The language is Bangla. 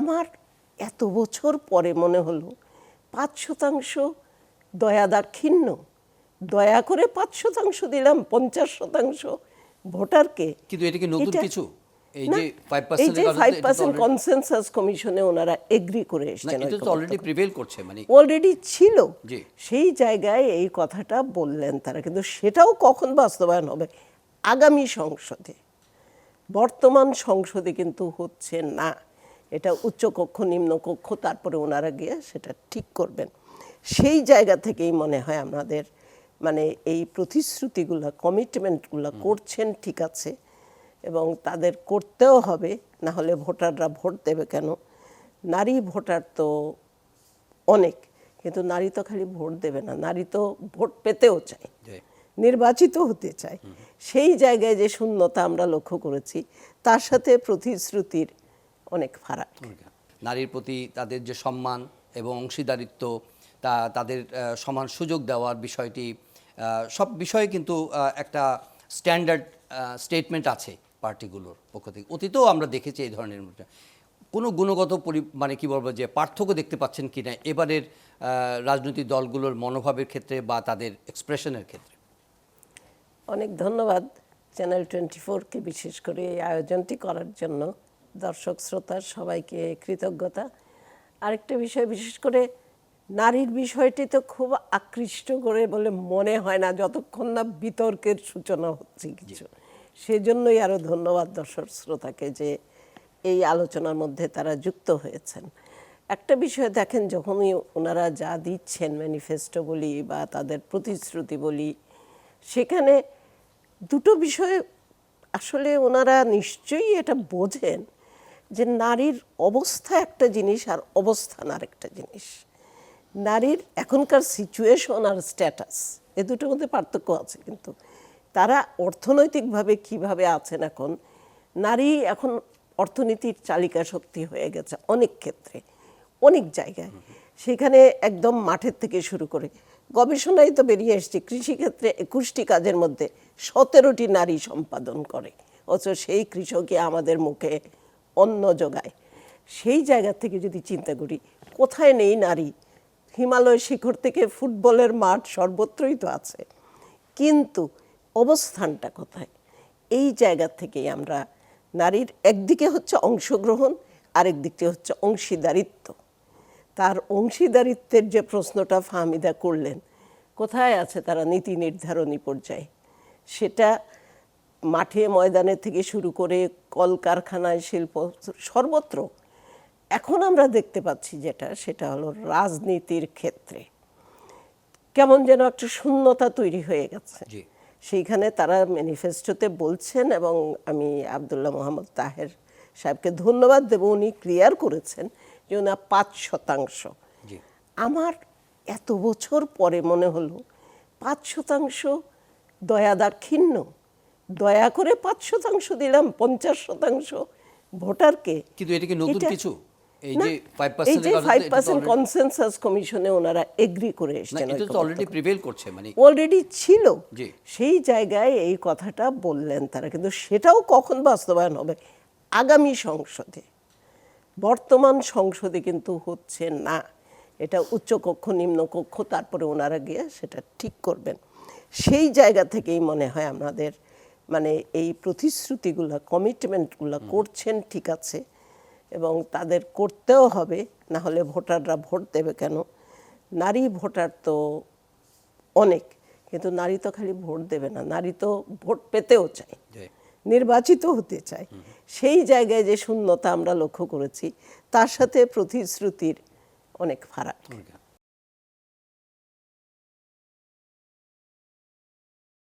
আমার এত বছর পরে মনে হলো ৫% দয়া দাক্ষিণ্য, দয়া করে ৫% দিলাম ৫০% ভোটারকে। কিন্তু এটা কি নতুন কিছু? এই যে 5% কনসেনসাস কমিশনে ওনারা এগ্রি করে এসেছেন, এটা তো অলরেডি প্রিভেল করছে, মানে অলরেডি ছিল। সেই জায়গায় এই কথাটা বললেন তারা, কিন্তু সেটাও কখন বাস্তবায়ন হবে? আগামী সংসদে। বর্তমান সংসদে কিন্তু হচ্ছে না। এটা উচ্চকক্ষ নিম্নকক্ষ, তারপরে ওনারা গিয়ে সেটা ঠিক করবেন। সেই জায়গা থেকেই মনে হয় আমাদের মানে এই প্রতিশ্রুতিগুলো, কমিটমেন্টগুলো করছেন ঠিক আছে, এবং তাদের করতেও হবে, না হলে ভোটাররা ভোট দেবে কেন? নারী ভোটার তো অনেক, কিন্তু নারী তো খালি ভোট দেবে না, নারী তো ভোট পেতেও চায়, নির্বাচিত হতে চায়। সেই জায়গায় যে শূন্যতা আমরা লক্ষ্য করেছি, তার সাথে প্রতিশ্রুতির অনেক ফারাক। নারীর প্রতি তাদের যে সম্মান এবং অংশীদারিত্ব, তাদের সমান সুযোগ দেওয়ার বিষয়টি, সব বিষয়ে কিন্তু একটা স্ট্যান্ডার্ড স্টেটমেন্ট আছে পার্টিগুলোর পক্ষ থেকে। অতীতেও আমরা দেখেছি এই ধরনের কোনো গুণগত মানে কি বলবো যে পার্থক্য দেখতে পাচ্ছেন কি না এবারের রাজনৈতিক দলগুলোর মনোভাবের ক্ষেত্রে বা তাদের এক্সপ্রেশনের ক্ষেত্রে? অনেক ধন্যবাদ চ্যানেল 24-কে বিশেষ করে এই আয়োজনটি করার জন্য। দর্শক শ্রোতা সবাইকে কৃতজ্ঞতা। আরেকটা বিষয়, বিশেষ করে নারীর বিষয়টি তো খুব আকৃষ্ট করে বলে মনে হয় না যতক্ষণ না বিতর্কের সূচনা হচ্ছে কিছু। সেজন্যই আরও ধন্যবাদ দর্শক শ্রোতাকে যে এই আলোচনার মধ্যে তারা যুক্ত হয়েছেন। একটা বিষয় দেখেন, যখনই ওনারা যা দিচ্ছেন, ম্যানিফেস্টো বলি বা তাদের প্রতিশ্রুতি বলি, সেখানে দুটো বিষয় আসলে ওনারা নিশ্চয়ই এটা বোঝেন যে নারীর অবস্থা একটা জিনিস আর অবস্থান আর একটা জিনিস। নারীর এখনকার সিচুয়েশন আর স্ট্যাটাস, এ দুটোর মধ্যে পার্থক্য আছে। কিন্তু তারা অর্থনৈতিকভাবে কিভাবে আছেন এখন, নারী এখন অর্থনীতির চালিকা শক্তি হয়ে গেছে অনেক ক্ষেত্রে, অনেক জায়গায়। সেখানে একদম মাঠের থেকে শুরু করে গবেষণায় তো বেরিয়ে এসছে, কৃষিক্ষেত্রে 21টি কাজের মধ্যে 17টি নারী সম্পাদন করে, অথচ সেই কৃষকই আমাদের মুখে অন্ন যোগায়। সেই জায়গা থেকে যদি চিন্তা করি, কোথায় নেই নারী? হিমালয় শিখর থেকে ফুটবলের মাঠ সর্বত্রই তো আছে, কিন্তু অবস্থানটা কোথায়? এই জায়গা থেকেই আমরা নারীর একদিকে হচ্ছে অংশগ্রহণ, আরেক দিকে হচ্ছে অংশীদারিত্ব। তার অংশীদারিত্বের যে প্রশ্নটা ফাহমিদা করলেন, কোথায় আছে তারা নীতি নির্ধারণী পর্যায়ে? সেটা মাঠে ময়দানে থেকে শুরু করে কলকারখানায়, শিল্প, সর্বত্র। এখন আমরা দেখতে পাচ্ছি যেটা, সেটা হলো রাজনীতির ক্ষেত্রে কেমন যেন একটা শূন্যতা তৈরি হয়ে গেছে। সেইখানে তারা ম্যানিফেস্টোতে বলছেন, এবং আমি আব্দুল্লাহ মোহাম্মদ তাহের সাহেবকে ধন্যবাদ দেব, উনি ক্লিয়ার করেছেন যে ওনা 5%। আমার এত বছর পরে মনে হলো 5% দয়া দাক্ষিণ্য, দয়া করে 5% দিলাম 50% ভোটারকে। কিন্তু এটা কি নতুন কিছু? এই যে 5% কনসেনসাস কমিশনে ওনারা এগ্রি করে এসেছেন, এটা তো অলরেডি প্রিভেল করছে, মানে অলরেডি ছিল। সেই জায়গায় এই কথাটা বললেন তারা, কিন্তু সেটাও কখন বাস্তবায়ন হবে? আগামী সংসদে। বর্তমান সংসদে কিন্তু হচ্ছে না। এটা উচ্চকক্ষ নিম্নকক্ষ, তারপরে ওনারা গিয়ে সেটা ঠিক করবেন। সেই জায়গা থেকেই মনে হয় আমাদের মানে এই প্রতিশ্রুতিগুলো, কমিটমেন্টগুলো করছেন ঠিক আছে, এবং তাদের করতেও হবে, না হলে ভোটাররা ভোট দেবে কেন? নারী ভোটার তো অনেক, কিন্তু নারী তো খালি ভোট দেবে না, নারী তো ভোট পেতেও চায়, নির্বাচিত হতে চায়। সেই জায়গায় যে শূন্যতা আমরা লক্ষ্য করেছি, তার সাথে প্রতিশ্রুতির অনেক ফারাক।